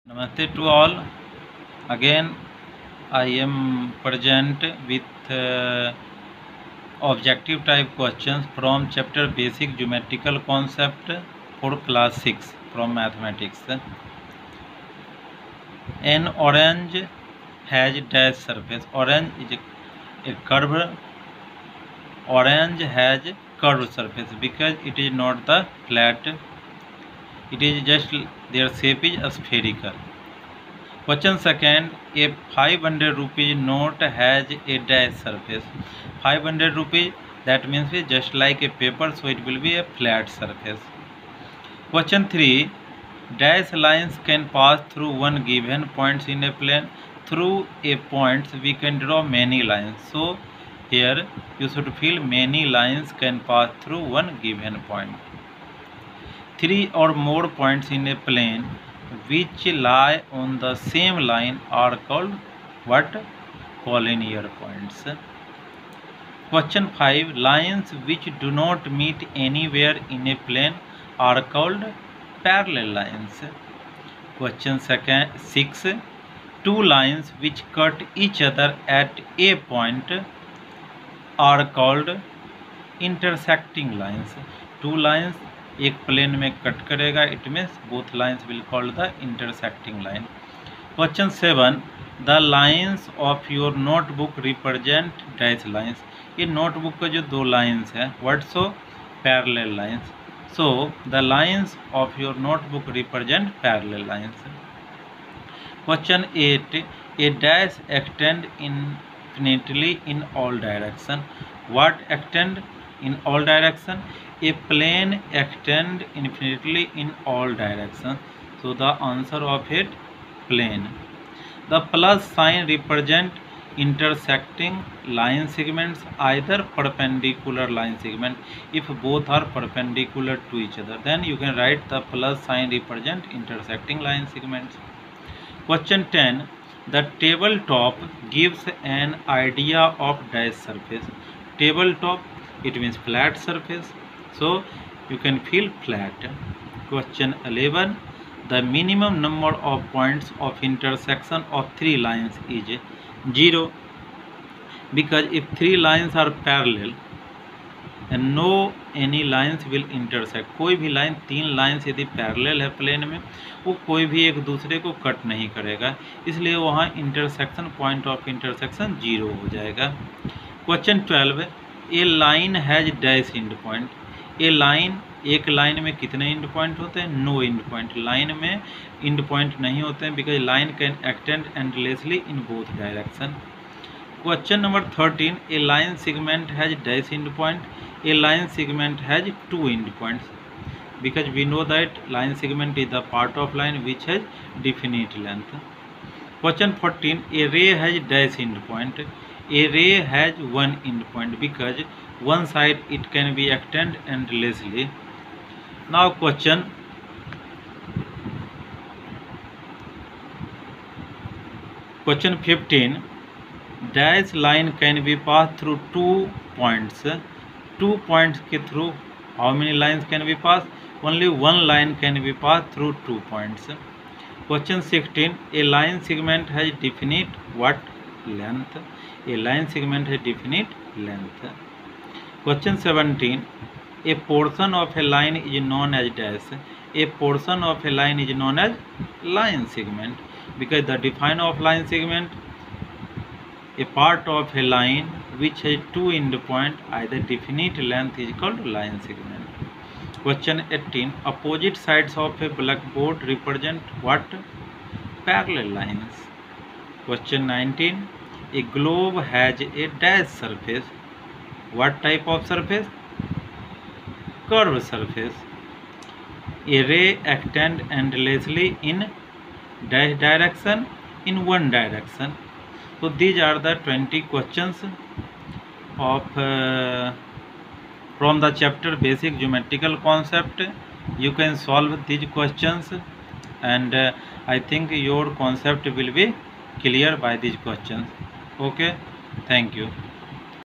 Namaste to all. Again, I am present with objective type questions from chapter Basic Geometrical Concept for class 6 from mathematics. An orange has dash surface. Orange is a curve. Orange has curved surface because it is not the flat. It is just their shape is spherical. Question second, a 500 rupees note has a dash surface. 500 rupees, that means just like a paper, so it will be a flat surface. Question 3, dash lines can pass through one given points in a plane. Through a point we can draw many lines. So here you should feel many lines can pass through one given point. 3 or more points in a plane which lie on the same line are called what? Collinear points. Question 5. Lines which do not meet anywhere in a plane are called parallel lines. Question 6. Two lines which cut each other at a point are called intersecting lines. Two lines एक plane में cut करेगा, it means both lines will called the intersecting line. Question 7, the lines of your notebook represent dash lines. ये notebook का जो दो lines है what so parallel lines. So the lines of your notebook represent parallel lines. Question 8, A dash extend infinitely in all direction. What extend in all direction? A plane extend infinitely in all directions. So the answer of it plane. The plus sign represent intersecting line segments, either perpendicular line segment. If both are perpendicular to each other, then you can write the plus sign represent intersecting line segments. Question 10, the tabletop gives an idea of dash surface. Tabletop, it means flat surface, so you can feel flat. Question 11, the minimum number of points of intersection of three lines is 0, because if three lines are parallel and no any lines will intersect. कोई भी line, तीन lines यदि parallel है plane में, वो कोई भी एक दूसरे को कट नहीं करेगा, इसलिए वहाँ इंटरसेक्शन पॉइंट ऑफ इंटरसेक्शन 0 हो जाएगा. Question 12, a line has dash end point. A line, एक लाइन में कितने इंड पॉइंट होते हैं? No end point. लाइन में इंड पॉइंट नहीं होते हैं because line can extend endlessly in both direction. Question number 13, a line segment has dash end point. A line segment has two end points because we know that line segment is the part of line which has definite length. Question 14, a ray has dash end point. A ray has one end point because one side it can be extend endlessly. Now question 15, dash line can be passed through 2 points. 2 points के through how many lines can be passed? Only one line can be passed through 2 points. Question 16, a line segment has definite what length? A line segment has definite length. Question 17, a portion of a line is known as dash. A portion of a line is known as line segment because the define of line segment, a part of a line which has two end point either definite length is called line segment. Question 18, opposite sides of a blackboard represent what? Parallel lines. Question 19, a globe has a dash surface. What type of surface? Curved surface. A ray extend endlessly in dash direction in one direction. So these are the 20 questions of from the chapter Basic Geometrical Concept. You can solve these questions and I think your concept will be clear by these questions. Okay, thank you.